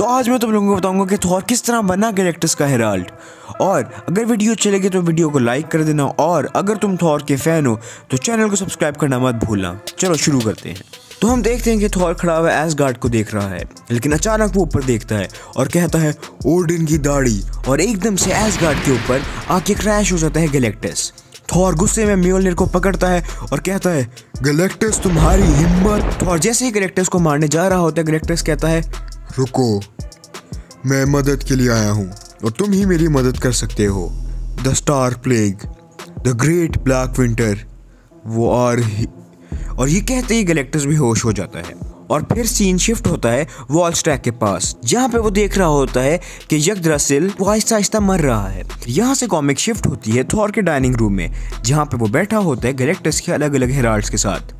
तो आज मैं तुम लोगों को बताऊंगा कि थॉर किस तरह बना गैलेक्टस का हेराल्ड। और अगर वीडियो अच्छी लगे तो वीडियो को लाइक कर देना, और अगर तुम थॉर के फैन हो तो चैनल को सब्सक्राइब करना मत भूलना। चलो शुरू करते हैं। तो हम देखते हैं कि थॉर खड़ा हुआ एसगार्ड को देख रहा है, लेकिन अचानक वो ऊपर देखता है और कहता है ओडिन की दाढ़ी, और एकदम से एसगार्ड के ऊपर आके क्रैश हो जाता है गैलेक्टस। थॉर गुस्से में म्योल्निर को पकड़ता है और कहता है गैलेक्टस तुम्हारी हिम्मत। थॉर जैसे ही गैलेक्टस को मारने जा रहा होता है, गैलेक्टस कहता है रुको, मैं मदद के लिए आया हूँ और तुम ही मेरी मदद कर सकते हो। The star plague, the great black winter, वो और ये कहते ही गैलेक्टस भी होश हो जाता है। और फिर सीन शिफ्ट होता है वॉल स्टैक के पास, जहाँ पे वो देख रहा होता है कि यग्द्रासिल वो आहिस्ता आहिस्ता मर रहा है। यहाँ से कॉमिक शिफ्ट होती है थॉर के डाइनिंग रूम में, जहाँ पे वो बैठा होता है गैलेक्टस के अलग अलग हेराल्ड्स के साथ,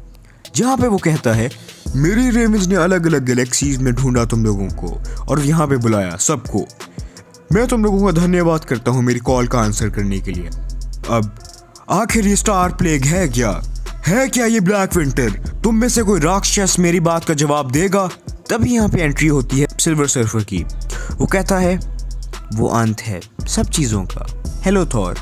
जहाँ पे वो कहता है मेरी रेमिज ने अलग अलग गैलेक्सीज में ढूंढा तुम लोगों को और यहाँ पे बुलाया सबको। मैं तुम लोगों का धन्यवाद करता हूँ मेरी कॉल का आंसर करने के लिए। अब आखिर ये स्टार प्लेग है क्या ये ब्लैक विंटर? तुम में से कोई राक्षस मेरी बात का जवाब देगा? तभी यहाँ पे एंट्री होती है सिल्वर सर्फर की। वो कहता है वो अंत है सब चीजों का। Hello Thor.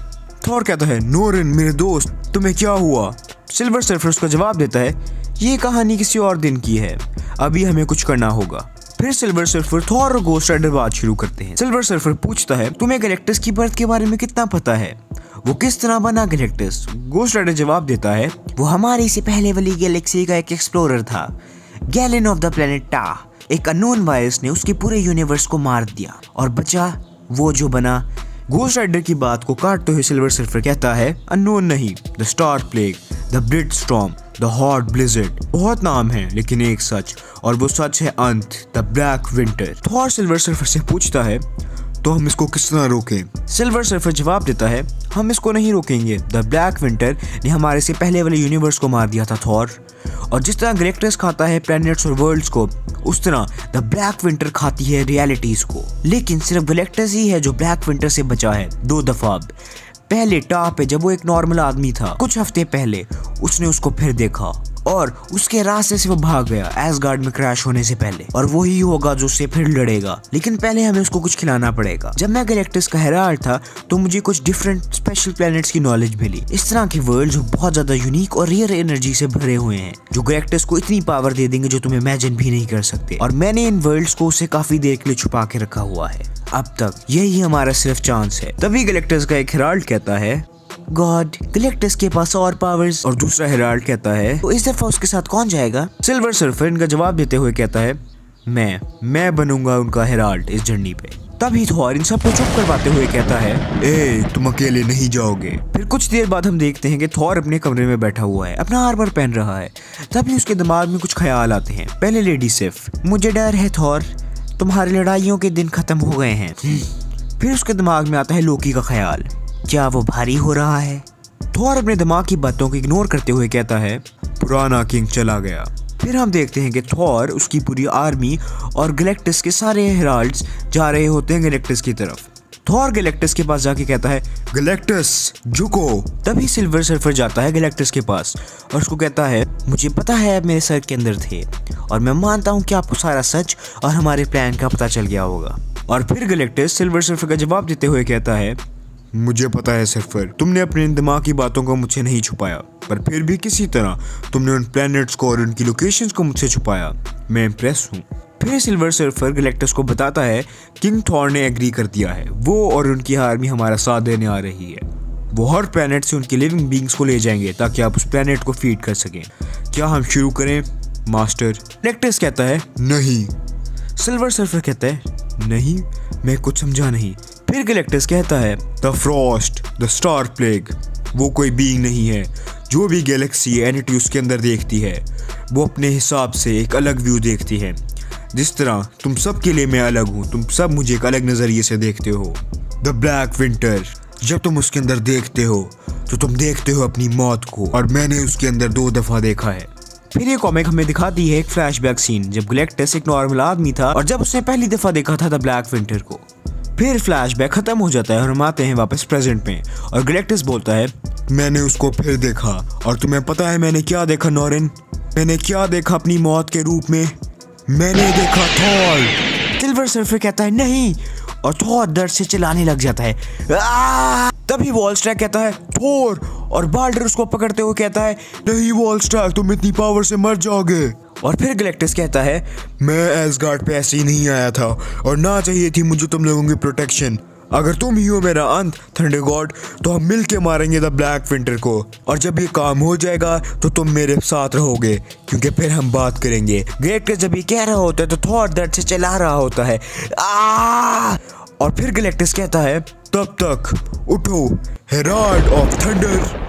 थॉर कहता है नोरिन मेरे दोस्त, तुम्हें क्या हुआ? सिल्वर सर्फर उसका जवाब देता है ये कहानी किसी और दिन की है, अभी हमें कुछ करना होगा। फिर सिल्वर सर्फर थॉर और गोस्ट राइडर बात शुरू करते हैं। सिल्वर सर्फर पूछता है तुम्हें गैलेक्टस की बर्थ के बारे में कितना पता है? वो किस तरह बना गैलेक्टस? गोस्ट राइडर जवाब देता है वो हमारे से पहले वाली गैलेक्सी का एक एक्सप्लोरर था, गैलन ऑफ द प्लेनेट टा। एक अननोन वायरस ने उसके पूरे यूनिवर्स को मार दिया और बचा वो जो बना। गोस्ट राइडर की बात को काटते हुए सिल्वर सर्फर कहता है अननोन नहीं, the star plague, the blight storm, the hot blizzard. बहुत नाम है लेकिन एक सच, और वो सच है अंत, the black winter. Thor silver surfer से पूछता है तो हम इसको किस तरह रोकें? सिल्वर सर्फर जवाब देता है हम इसको नहीं रोकेंगे, द ब्लैक विंटर ने हमारे से पहले वाले यूनिवर्स को मार दिया था थॉर। और जिस तरह गैलेक्टस खाता है प्लैनेट्स और वर्ल्ड्स को, उस तरह द ब्लैक विंटर खाती है रियलिटीज को। लेकिन सिर्फ गैलेक्टस ही है जो ब्लैक विंटर से बचा है 2 दफा। पहले टा पे जब वो एक नॉर्मल आदमी था, कुछ हफ्ते पहले उसने उसको फिर देखा और उसके रास्ते से वो भाग गया एसगार्ड में क्रैश होने से पहले, और वही होगा जो उससे फिर लड़ेगा। लेकिन पहले हमें उसको कुछ खिलाना पड़ेगा। जब मैं गैलेक्टस का हेराल्ड था तो मुझे कुछ डिफरेंट स्पेशल प्लैनेट्स की नॉलेज मिली, इस तरह के वर्ल्ड जो बहुत ज्यादा यूनिक और रियर एनर्जी से भरे हुए हैं, जो गैलेक्टस को इतनी पावर दे देंगे जो तुम इमेजिन भी नहीं कर सकते। और मैंने इन वर्ल्ड्स को उसे काफी देर के लिए छुपा के रखा हुआ है, अब तक यही हमारा सिर्फ चांस है। तभी गैलेक्टस का एक हेराल्ड कहता है गॉड, गैलेक्टस के पास और पावर्स। और दूसरा हेराल्ड कहता है तो इस दफा उसके साथ कौन जाएगा? सिल्वर सर्फर इनका जवाब देते हुए कहता है मैं बनूंगा उनका हेराल्ड इस जर्नी पे। तभी थॉर इन सबको चुप करवाते हुए कहता है ए तुम अकेले नहीं जाओगे। फिर कुछ देर बाद हम देखते हैं कि थॉर अपने कमरे में बैठा हुआ है, अपना आर्मर पहन रहा है। तभी उसके दिमाग में कुछ ख्याल आते हैं। पहले लेडी सिफ, मुझे डर है थॉर, तुम्हारी लड़ाइयों के दिन खत्म हो गए हैं। फिर उसके दिमाग में आता है लोकी का ख्याल, क्या वो भारी हो रहा है? थॉर अपने दिमाग की बातों को इग्नोर करते हुए कहता है पुराना किंग चला गया। फिर हम देखते हैं कि थॉर, उसकी पूरी आर्मी और गैलेक्टस के सारे हेराल्ड्स जा रहे होते हैं गैलेक्टस की तरफ। थॉर गैलेक्टस के पास जाके कहता है गैलेक्टस झुको। तभी सिल्वर सर्फर जाता है गैलेक्टस के पास और उसको कहता है मुझे पता है आप मेरे सर के अंदर थे, और मैं मानता हूँ कि आपको सारा सच और हमारे प्लान का पता चल गया होगा। और फिर गैलेक्टस सिल्वर सर्फर का जवाब देते हुए कहता है मुझे पता है सर्फर, तुमने अपने दिमाग की बातों को मुझसे नहीं छुपाया, पर फिर भी किसी तरह तुमने उन प्लैनेट्स को और उनकी लोकेशंस को मुझसे छुपाया। मैं इम्प्रेस हूँ। फिर सिल्वर सर्फर गैलेक्टस को बताता है किंग थॉर ने एग्री कर दिया है, वो और उनकी आर्मी हमारा साथ देने आ रही है। वो हर प्लैनेट से उनके लिविंग बींग्स को ले जाएंगे ताकि आप उस प्लैनेट को फीड कर सकें। क्या हम शुरू करें मास्टर? गैलेक्टस कहता है नहीं। सिल्वर सर्फर कहता है नहीं, मैं कुछ समझा नहीं। फिर गैलेक्टस कहता है the Frost, the star plague, वो कोई बीइंग नहीं है। जो भी गैलेक्सी एंटिटी उसके अंदर देखती है वो अपने हिसाब से एक अलग व्यू देखती है। जिस तरह तुम सब के लिए मैं अलग हूँ, तुम सब मुझे एक अलग नज़रिए से देखते हो। द ब्लैक विंटर, जब तुम उसके अंदर देखते हो तो तुम देखते हो अपनी मौत को, और मैंने उसके अंदर 2 दफ़ा देखा है। फिर ये कॉमिक हमें दिखाती है एक फ्लैशबैक सीन जब गैलेक्टस एक नॉर्मल आदमी था और जब उसने पहली दफ़ा देखा था द ब्लैक विंटर को। फिर फ्लैशबैक खत्म हो जाता है और हम आते हैं वापस प्रेजेंट में, और गैलेक्टस बोलता है मैंने उसको फिर देखा, और तुम्हें पता है मैंने क्या देखा नोरिन? मैंने क्या देखा अपनी मौत के रूप में? मैंने देखा थॉर। सिल्वर सर्फर कहता है नहीं, और थॉर दर्द से चिल्लाने लग जाता है। तभी वॉलस्टैग कहता है थोर, और बाल्डर उसको पकड़ते हुए कहता है नहीं वॉलस्टैग, तुम इतनी पावर से मर जाओगे। और फिर गैलेक्टस कहता है मैं एसगार्ड पे ऐसे ही नहीं आया था, और ना चाहिए थी मुझे तुम लोगों की प्रोटेक्शन। अगर तुम ही हो मेरा अंत थंडर गॉड, तो हम मिलके मारेंगे द ब्लैक विंटर को, और जब ये काम हो जाएगा तो तुम मेरे साथ रहोगे, क्योंकि फिर हम बात करेंगे। गैलेक्टस जब ये कह रहा होता है तो थॉर दर्द से चिल्ला रहा होता है और फिर गैलेक्टस कहता है तब तक उठो हेराल्ड ऑफ थंडर।